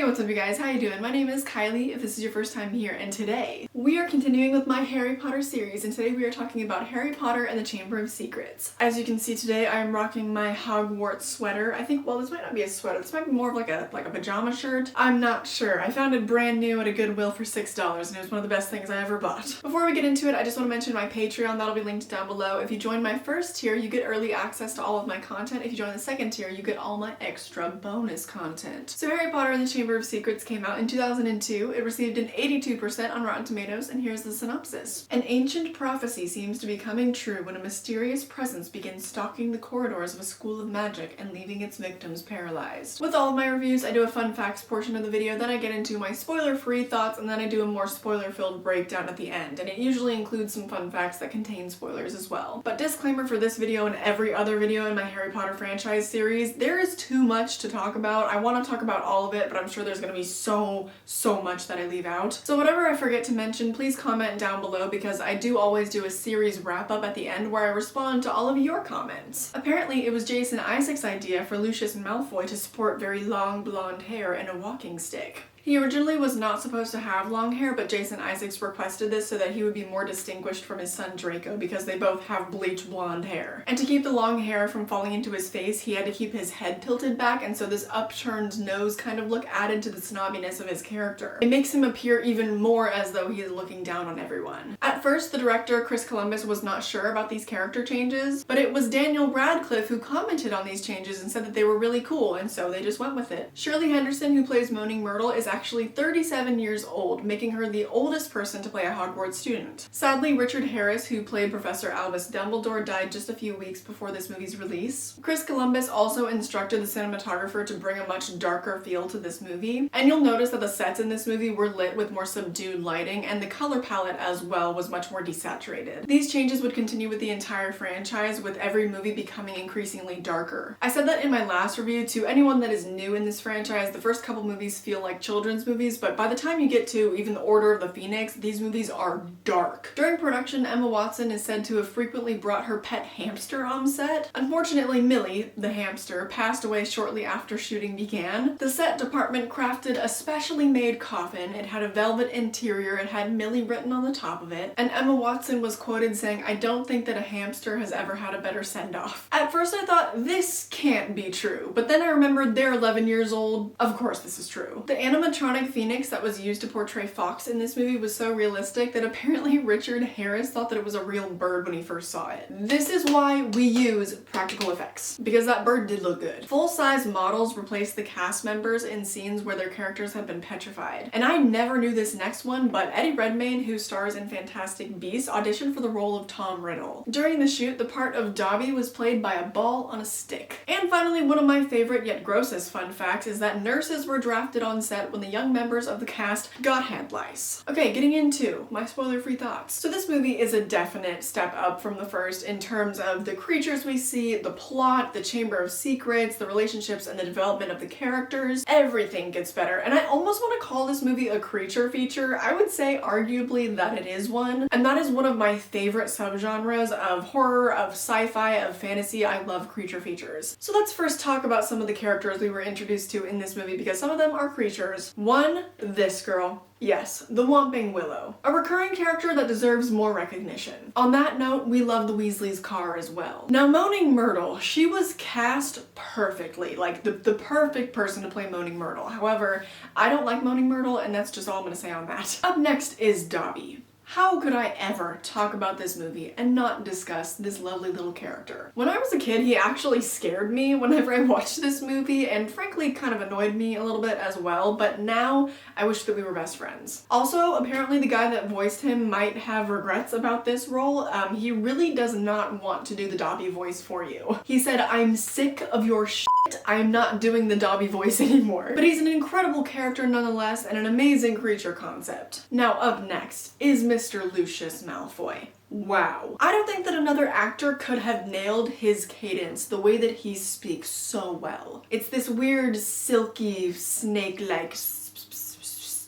what's up you guys? How you doing? My name is Kylie if this is your first time here, and today we are continuing with my Harry Potter series, and today we are talking about Harry Potter and the Chamber of Secrets. As you can see today, I am rocking my Hogwarts sweater. I think, well, this might not be a sweater. This might be more of like a pajama shirt. I'm not sure. I found it brand new at a Goodwill for $6 and it was one of the best things I ever bought. Before we get into it, I just want to mention my Patreon. That'll be linked down below. If you join my first tier, you get early access to all of my content. If you join the second tier, you get all my extra bonus content. So Harry Potter and the Chamber of Secrets came out in 2002. It received an 82% on Rotten Tomatoes, and here's the synopsis. An ancient prophecy seems to be coming true when a mysterious presence begins stalking the corridors of a school of magic and leaving its victims paralyzed. With all of my reviews, I do a fun facts portion of the video, then I get into my spoiler-free thoughts, and then I do a more spoiler-filled breakdown at the end, and it usually includes some fun facts that contain spoilers as well. But disclaimer for this video and every other video in my Harry Potter franchise series, there is too much to talk about. I want to talk about all of it, but I'm sure there's going to be so much that I leave out. So whatever I forget to mention, please comment down below because I do always do a series wrap-up at the end where I respond to all of your comments. Apparently, it was Jason Isaac's idea for Lucius Malfoy to sport very long blonde hair and a walking stick. He originally was not supposed to have long hair, but Jason Isaacs requested this so that he would be more distinguished from his son Draco because they both have bleach blonde hair. And to keep the long hair from falling into his face, he had to keep his head tilted back, and so this upturned nose kind of look added to the snobbiness of his character. It makes him appear even more as though he is looking down on everyone. At first, the director, Chris Columbus, was not sure about these character changes, but it was Daniel Radcliffe who commented on these changes and said that they were really cool, and so they just went with it. Shirley Henderson, who plays Moaning Myrtle, is actually 37 years old, making her the oldest person to play a Hogwarts student. Sadly, Richard Harris, who played Professor Albus Dumbledore, died just a few weeks before this movie's release. Chris Columbus also instructed the cinematographer to bring a much darker feel to this movie, and you'll notice that the sets in this movie were lit with more subdued lighting, and the color palette as well was much more desaturated. These changes would continue with the entire franchise, with every movie becoming increasingly darker. I said that in my last review. To anyone that is new in this franchise, the first couple movies feel like children's movies, but by the time you get to even the Order of the Phoenix, these movies are dark. During production, Emma Watson is said to have frequently brought her pet hamster on set. Unfortunately, Millie, the hamster, passed away shortly after shooting began. The set department crafted a specially made coffin. It had a velvet interior, it had Millie written on the top of it, and Emma Watson was quoted saying, "I don't think that a hamster has ever had a better send-off." At first I thought, this can't be true, but then I remembered they're 11 years old. Of course this is true. The animatronic phoenix that was used to portray Fox in this movie was so realistic that apparently Richard Harris thought that it was a real bird when he first saw it. This is why we use practical effects, because that bird did look good. Full-size models replaced the cast members in scenes where their characters had been petrified. And I never knew this next one, but Eddie Redmayne, who stars in Fantastic Beasts, auditioned for the role of Tom Riddle. During the shoot, the part of Dobby was played by a ball on a stick. And finally, one of my favorite yet grossest fun facts is that nurses were drafted on set when the young members of the cast got hand lice. Okay, getting into my spoiler-free thoughts. So this movie is a definite step up from the first in terms of the creatures we see, the plot, the Chamber of Secrets, the relationships, and the development of the characters. Everything gets better, and I almost want to call this movie a creature feature. I would say arguably that it is one, and that is one of my favorite subgenres of horror, of sci-fi, of fantasy. I love creature features. So let's first talk about some of the characters we were introduced to in this movie because some of them are creatures. One, this girl. Yes, the Whomping Willow. A recurring character that deserves more recognition. On that note, we love the Weasley's car as well. Now, Moaning Myrtle, she was cast perfectly, like the perfect person to play Moaning Myrtle. However, I don't like Moaning Myrtle, and that's just all I'm gonna say on that. Up next is Dobby. How could I ever talk about this movie and not discuss this lovely little character? When I was a kid, he actually scared me whenever I watched this movie and frankly kind of annoyed me a little bit as well, but now I wish that we were best friends. Also, apparently the guy that voiced him might have regrets about this role. He really does not want to do the Dobby voice for you. He said, "I'm sick of your shit. I'm not doing the Dobby voice anymore." But he's an incredible character nonetheless and an amazing creature concept. Now up next is Mr. Lucius Malfoy. Wow. I don't think that another actor could have nailed his cadence the way that he speaks so well. It's this weird, silky, snake-like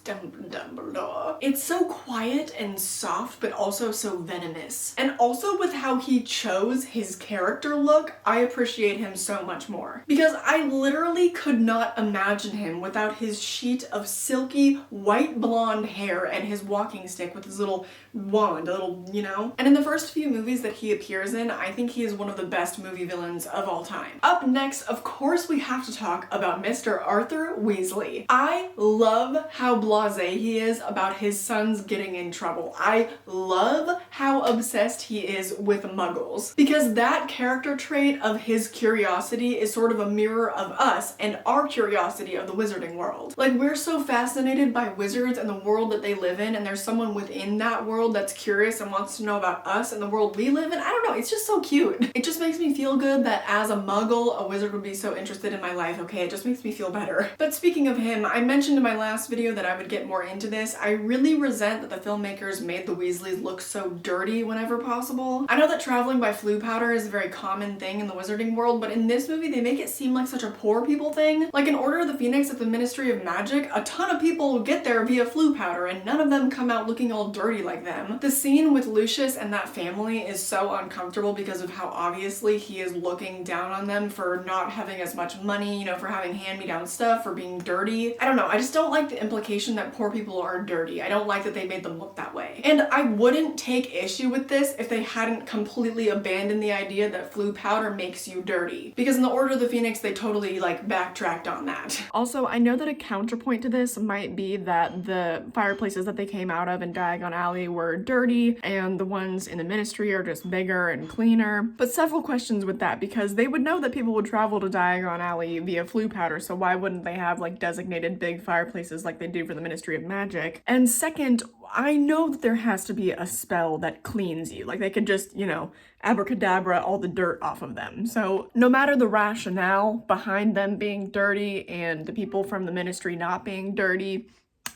Dumbledore. It's so quiet and soft, but also so venomous. And also with how he chose his character look, I appreciate him so much more. Because I literally could not imagine him without his sheet of silky white blonde hair and his walking stick with his little wand, a little, you know? And in the first few movies that he appears in, I think he is one of the best movie villains of all time. Up next, of course, we have to talk about Mr. Arthur Weasley. I love how blasé he is about his sons getting in trouble. I love how obsessed he is with muggles, because that character trait of his curiosity is sort of a mirror of us and our curiosity of the wizarding world. Like, we're so fascinated by wizards and the world that they live in, and there's someone within that world that's curious and wants to know about us and the world we live in. I don't know, it's just so cute. It just makes me feel good that as a muggle, a wizard would be so interested in my life, okay? It just makes me feel better. But speaking of him, I mentioned in my last video that I would get more into this. I really resent that the filmmakers made the Weasleys look so dirty whenever possible. I know that traveling by Floo powder is a very common thing in the wizarding world, but in this movie they make it seem like such a poor people thing. Like in Order of the Phoenix at the Ministry of Magic, a ton of people get there via Floo powder and none of them come out looking all dirty like them. The scene with Lucius and that family is so uncomfortable because of how obviously he is looking down on them for not having as much money, you know, for having hand-me-down stuff, for being dirty. I don't know, I just don't like the implication that poor people are dirty. I don't like that they made them look that way. And I wouldn't take issue with this if they hadn't completely abandoned the idea that Floo powder makes you dirty. Because in the Order of the Phoenix, they totally like backtracked on that. Also, I know that a counterpoint to this might be that the fireplaces that they came out of in Diagon Alley were dirty and the ones in the Ministry are just bigger and cleaner. But several questions with that, because they would know that people would travel to Diagon Alley via Floo powder, so why wouldn't they have like designated big fireplaces like they do for the Ministry of Magic? And second, I know that there has to be a spell that cleans you. Like they could just, you know, abracadabra all the dirt off of them. So no matter the rationale behind them being dirty and the people from the Ministry not being dirty,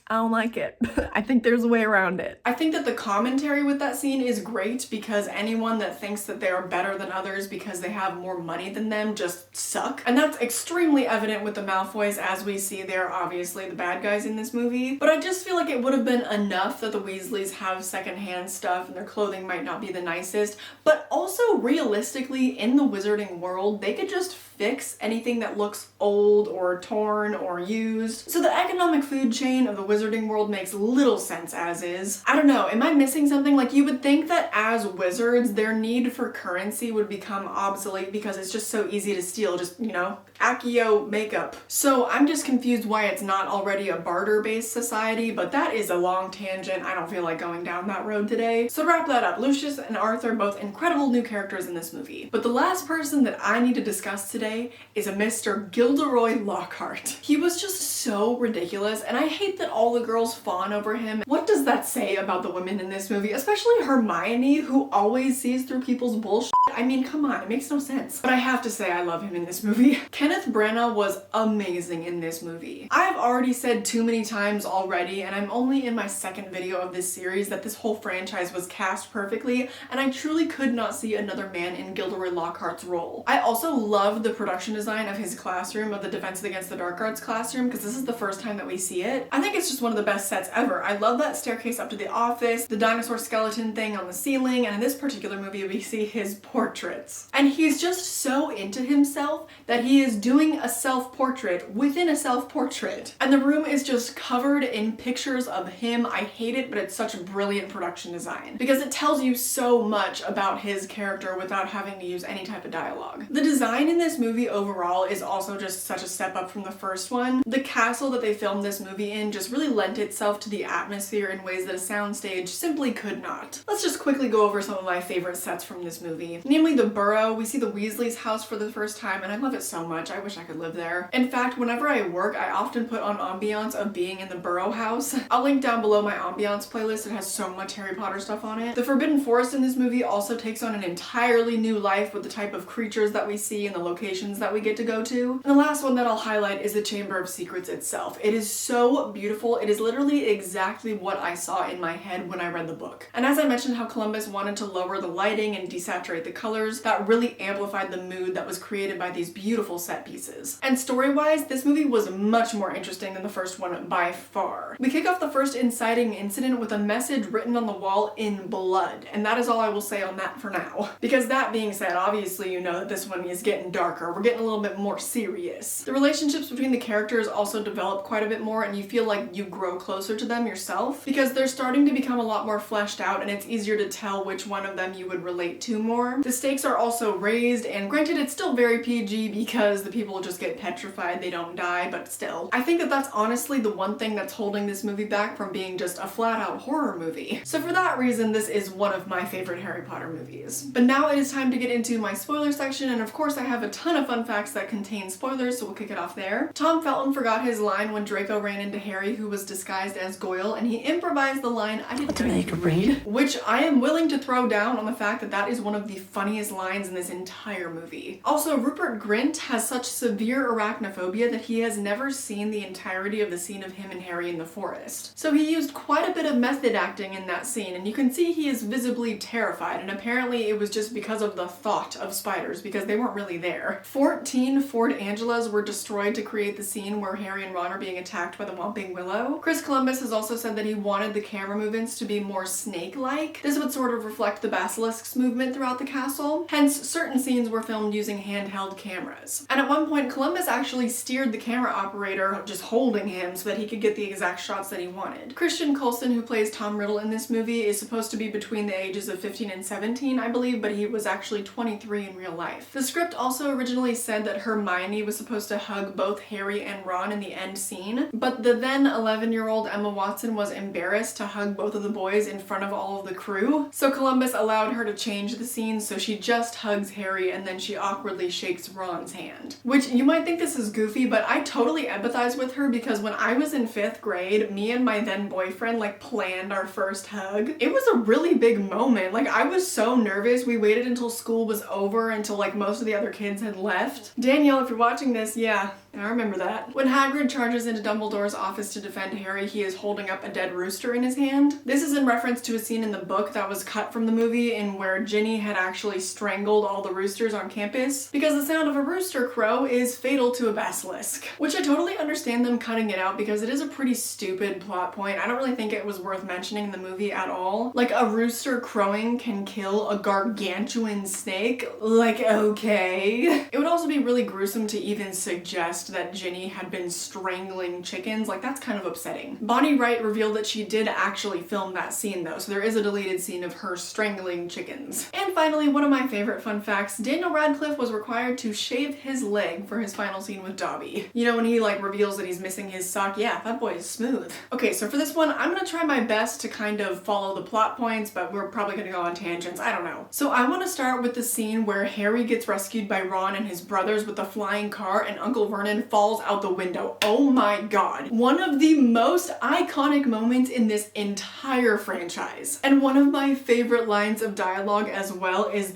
I don't like it. I think there's a way around it. I think that the commentary with that scene is great because anyone that thinks that they are better than others because they have more money than them just suck. And that's extremely evident with the Malfoys, as we see they're obviously the bad guys in this movie. But I just feel like it would have been enough that the Weasleys have secondhand stuff and their clothing might not be the nicest, but also realistically in the wizarding world, they could just fix anything that looks old or torn or used. So the economic food chain of the wizarding world makes little sense as is. I don't know, am I missing something? Like, you would think that as wizards, their need for currency would become obsolete because it's just so easy to steal, just, you know, Accio makeup. So I'm just confused why it's not already a barter-based society, but that is a long tangent. I don't feel like going down that road today. So to wrap that up, Lucius and Arthur, both incredible new characters in this movie. But the last person that I need to discuss today is a Mr. Gilderoy Lockhart. He was just so ridiculous, and I hate that all the girls fawn over him. What does that say about the women in this movie? Especially Hermione, who always sees through people's bullshit. I mean, come on, it makes no sense. But I have to say I love him in this movie. Kenneth Branagh was amazing in this movie. I've already said too many times already, and I'm only in my second video of this series, that this whole franchise was cast perfectly, and I truly could not see another man in Gilderoy Lockhart's role. I also love the production design of his classroom, of the Defense Against the Dark Arts classroom, because this is the first time that we see it. I think it's just one of the best sets ever. I love that staircase up to the office, the dinosaur skeleton thing on the ceiling, and in this particular movie we see his portraits. And he's just so into himself that he is doing a self-portrait within a self-portrait. And the room is just covered in pictures of him. I hate it, but it's such a brilliant production design because it tells you so much about his character without having to use any type of dialogue. The design in this movie overall is also just such a step up from the first one. The castle that they filmed this movie in just really lent itself to the atmosphere in ways that a soundstage simply could not. Let's just quickly go over some of my favorite sets from this movie. Namely the Burrow. We see the Weasley's house for the first time and I love it so much. I wish I could live there. In fact, whenever I work, I often put on ambiance of being in the Burrow house. I'll link down below my ambiance playlist. It has so much Harry Potter stuff on it. The Forbidden Forest in this movie also takes on an entirely new life with the type of creatures that we see and the locations that we get to go to. And the last one that I'll highlight is the Chamber of Secrets itself. It is so beautiful beautiful. It is literally exactly what I saw in my head when I read the book. And as I mentioned how Columbus wanted to lower the lighting and desaturate the colors, that really amplified the mood that was created by these beautiful set pieces. And story-wise, this movie was much more interesting than the first one by far. We kick off the first inciting incident with a message written on the wall in blood, and that is all I will say on that for now. Because that being said, obviously you know that this one is getting darker. We're getting a little bit more serious. The relationships between the characters also develop quite a bit more, and you feel like you grow closer to them yourself because they're starting to become a lot more fleshed out, and it's easier to tell which one of them you would relate to more. The stakes are also raised, and granted it's still very PG because the people just get petrified, they don't die, but still. I think that that's honestly the one thing that's holding this movie back from being just a flat-out horror movie. So for that reason, this is one of my favorite Harry Potter movies. But now it is time to get into my spoiler section, and of course I have a ton of fun facts that contain spoilers, so we'll kick it off there. Tom Felton forgot his line when Draco ran into Harry, who was disguised as Goyle, and he improvised the line, "I didn't know you could read," which I am willing to throw down on the fact that that is one of the funniest lines in this entire movie. Also, Rupert Grint has such severe arachnophobia that he has never seen the entirety of the scene of him and Harry in the forest. So he used quite a bit of method acting in that scene, and you can see he is visibly terrified, and apparently it was just because of the thought of spiders, because they weren't really there. 14 Ford Angelas were destroyed to create the scene where Harry and Ron are being attacked by the Whomping Willow. Chris Columbus has also said that he wanted the camera movements to be more snake-like. This would sort of reflect the basilisk's movement throughout the castle. Hence, certain scenes were filmed using handheld cameras. And at one point, Columbus actually steered the camera operator, just holding him so that he could get the exact shots that he wanted. Christian Coulson, who plays Tom Riddle in this movie, is supposed to be between the ages of 15 and 17, I believe, but he was actually 23 in real life. The script also originally said that Hermione was supposed to hug both Harry and Ron in the end scene, but the then 11-year-old Emma Watson was embarrassed to hug both of the boys in front of all of the crew, so Columbus allowed her to change the scene so she just hugs Harry and then she awkwardly shakes Ron's hand. Which, you might think this is goofy, but I totally empathize with her because when I was in 5th grade, me and my then boyfriend planned our first hug. It was a really big moment. I was so nervous. We waited until school was over, until most of the other kids had left. Danielle, if you're watching this, yeah, I remember that. When Hagrid charges into Dumbledore's office to defend Harry, he is holding up a dead rooster in his hand. This is in reference to a scene in the book that was cut from the movie in where Ginny had actually strangled all the roosters on campus because the sound of a rooster crow is fatal to a basilisk. Which I totally understand them cutting it out because it is a pretty stupid plot point. I don't really think it was worth mentioning in the movie at all. A rooster crowing can kill a gargantuan snake? Okay. It would also be really gruesome to even suggest that Ginny had been strangling chickens. That's kind of upsetting. Bonnie Wright revealed that she did actually film that scene though, so there is a deleted scene of her strangling chickens. And finally, one of my favorite fun facts, Daniel Radcliffe was required to shave his leg for his final scene with Dobby. You know when he reveals that he's missing his sock? Yeah, that boy is smooth. Okay, so for this one, I'm gonna try my best to kind of follow the plot points, but we're probably gonna go on tangents, I don't know. So I want to start with the scene where Harry gets rescued by Ron and his brothers with the flying car and Uncle Vernon falls out the window. Oh my god. One of the most iconic moments in this entire franchise. And one of my favorite lines of dialogue as well is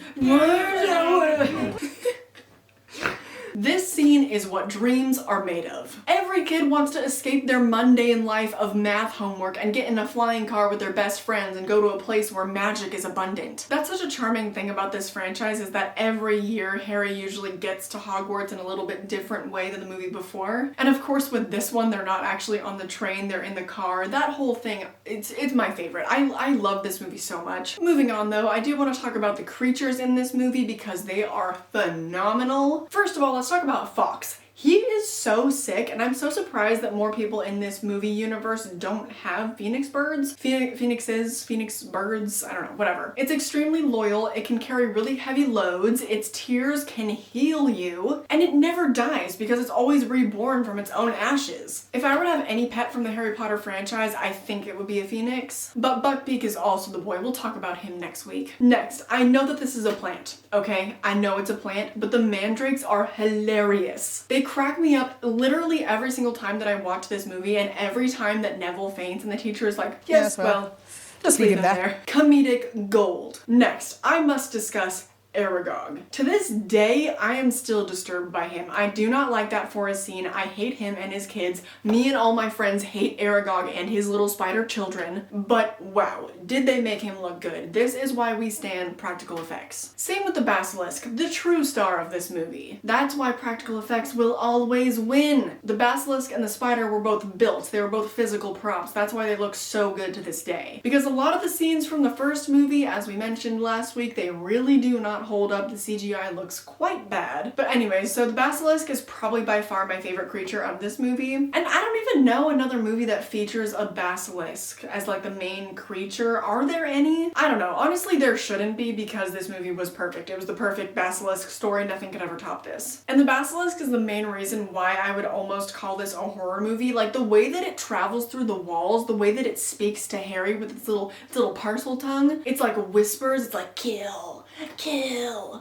This scene is what dreams are made of. Every kid wants to escape their mundane life of math homework and get in a flying car with their best friends and go to a place where magic is abundant. That's such a charming thing about this franchise is that every year Harry usually gets to Hogwarts in a little bit different way than the movie before. And of course with this one, they're not actually on the train, they're in the car. That whole thing, it's my favorite. I love this movie so much. Moving on though, I do want to talk about the creatures in this movie because they are phenomenal. First of all, let's talk about Fox. He is so sick, and I'm so surprised that more people in this movie universe don't have phoenix birds. Phoenix birds, I don't know, whatever. It's extremely loyal, it can carry really heavy loads, its tears can heal you, and it never dies because it's always reborn from its own ashes. If I were to have any pet from the Harry Potter franchise, I think it would be a phoenix. But Buckbeak is also the boy. We'll talk about him next week. Next, I know that this is a plant, okay? I know it's a plant, but the mandrakes are hilarious. They crack me up literally every single time that I watch this movie, and every time that Neville faints and the teacher is like, yes, well, just leave them there. Comedic gold. Next, I must discuss Aragog. To this day, I am still disturbed by him. I do not like that forest scene. I hate him and his kids. Me and all my friends hate Aragog and his little spider children. But wow, did they make him look good. This is why we stand practical effects. Same with the basilisk, the true star of this movie. That's why practical effects will always win. The basilisk and the spider were both built. They were both physical props. That's why they look so good to this day. Because a lot of the scenes from the first movie, as we mentioned last week, they really do not hold up. The CGI looks quite bad. But anyway, so the basilisk is probably by far my favorite creature of this movie. And I don't even know another movie that features a basilisk as like the main creature. Are there any? I don't know. Honestly, there shouldn't be because this movie was perfect. It was the perfect basilisk story. Nothing could ever top this. And the basilisk is the main reason why I would almost call this a horror movie. Like the way that it travels through the walls, the way that it speaks to Harry with its little parcel tongue. It's like whispers. It's like, kill.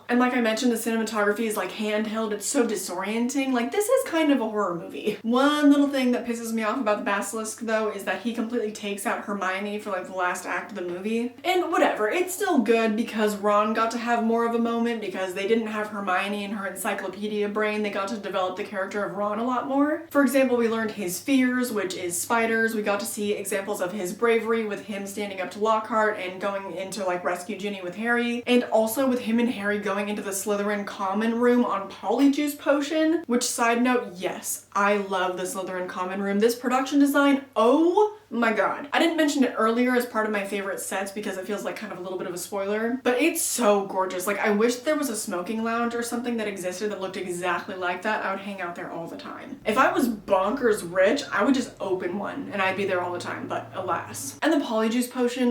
And like I mentioned, the cinematography is like handheld. It's so disorienting. Like this is kind of a horror movie. One little thing that pisses me off about the basilisk though is that he completely takes out Hermione for like the last act of the movie. And whatever, it's still good because Ron got to have more of a moment because they didn't have Hermione in her encyclopedia brain. They got to develop the character of Ron a lot more. For example, we learned his fears, which is spiders. We got to see examples of his bravery with him standing up to Lockhart and going into like rescue Ginny with Harry. And also with him and Harry going into the Slytherin common room on Polyjuice Potion, which side note, yes, I love the Slytherin common room. This production design, oh my god. I didn't mention it earlier as part of my favorite sets because it feels like kind of a little bit of a spoiler, but it's so gorgeous. Like I wish there was a smoking lounge or something that existed that looked exactly like that. I would hang out there all the time. If I was bonkers rich, I would just open one and I'd be there all the time, but alas. And the Polyjuice Potion,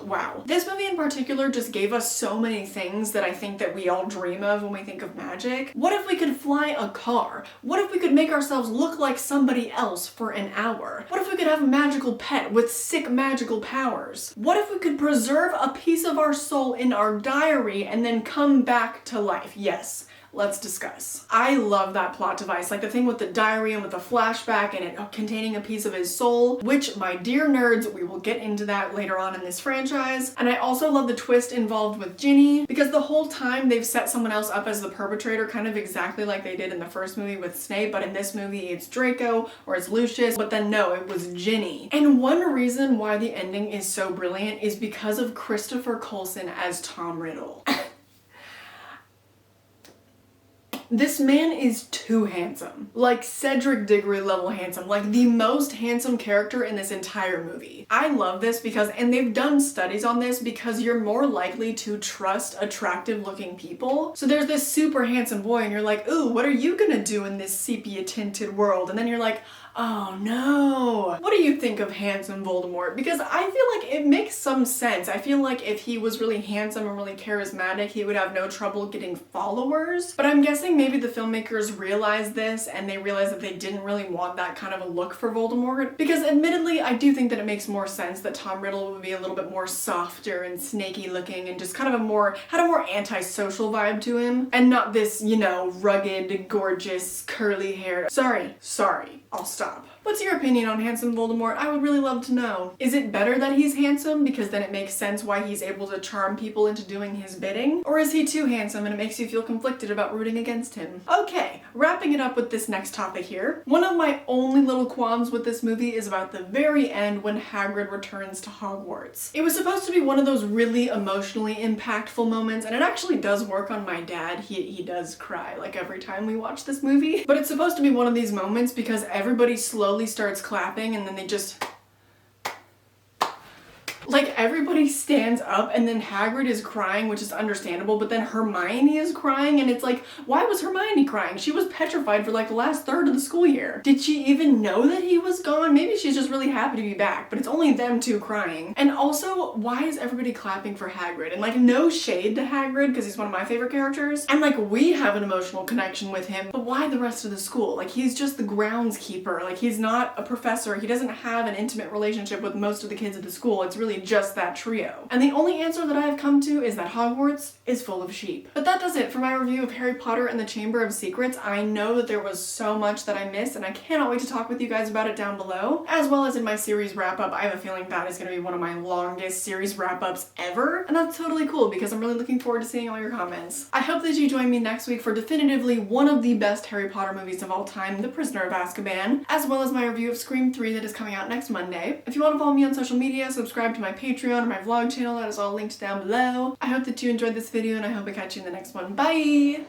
wow. This movie in particular just gave us so many things that I think that we all dream of when we think of magic. What if we could fly a car? What if we could make ourselves look like somebody else for an hour? What if we could have a magical pet with sick magical powers? What if we could preserve a piece of our soul in our diary and then come back to life? Yes. Let's discuss. I love that plot device, like the thing with the diary and with the flashback and it containing a piece of his soul, which, my dear nerds, we will get into that later on in this franchise. And I also love the twist involved with Ginny, because the whole time they've set someone else up as the perpetrator, kind of exactly like they did in the first movie with Snape, but in this movie it's Draco or it's Lucius, but then no, it was Ginny. And one reason why the ending is so brilliant is because of Christopher Coulson as Tom Riddle. This man is too handsome. Like Cedric Diggory level handsome. Like the most handsome character in this entire movie. I love this because, and they've done studies on this, because you're more likely to trust attractive looking people. So there's this super handsome boy and you're like, ooh, what are you gonna do in this sepia tinted world? And then you're like, oh no. What do you think of handsome Voldemort? Because I feel like it makes some sense. I feel like if he was really handsome and really charismatic, he would have no trouble getting followers. But I'm guessing maybe the filmmakers realized this and they realized that they didn't really want that kind of a look for Voldemort. Because admittedly, I do think that it makes more sense that Tom Riddle would be a little bit more softer and snaky looking and just kind of had a more antisocial vibe to him. And not this, you know, rugged, gorgeous, curly hair. Sorry. I'll stop. What's your opinion on handsome Voldemort? I would really love to know. Is it better that he's handsome because then it makes sense why he's able to charm people into doing his bidding? Or is he too handsome and it makes you feel conflicted about rooting against him? Okay, wrapping it up with this next topic here. One of my only little qualms with this movie is about the very end when Hagrid returns to Hogwarts. It was supposed to be one of those really emotionally impactful moments, and it actually does work on my dad. He does cry like every time we watch this movie. But it's supposed to be one of these moments because everybody slowly starts clapping and then they just like everybody stands up and then Hagrid is crying, which is understandable, but then Hermione is crying and it's like, why was Hermione crying? She was petrified for like the last third of the school year. Did she even know that he was gone? Maybe she's just really happy to be back, but it's only them two crying. And also, why is everybody clapping for Hagrid? And like, no shade to Hagrid because he's one of my favorite characters. And like, we have an emotional connection with him, but why the rest of the school? Like, he's just the groundskeeper. Like, he's not a professor. He doesn't have an intimate relationship with most of the kids at the school. It's really really just that trio. And the only answer that I have come to is that Hogwarts is full of sheep. But that does it for my review of Harry Potter and the Chamber of Secrets. I know that there was so much that I missed, and I cannot wait to talk with you guys about it down below, as well as in my series wrap-up. I have a feeling that is going to be one of my longest series wrap-ups ever, and that's totally cool because I'm really looking forward to seeing all your comments. I hope that you join me next week for definitively one of the best Harry Potter movies of all time, The Prisoner of Azkaban, as well as my review of Scream 3 that is coming out next Monday. If you want to follow me on social media, subscribe to my Patreon or my vlog channel, that is all linked down below. I hope that you enjoyed this video, and I hope I catch you in the next one. Bye!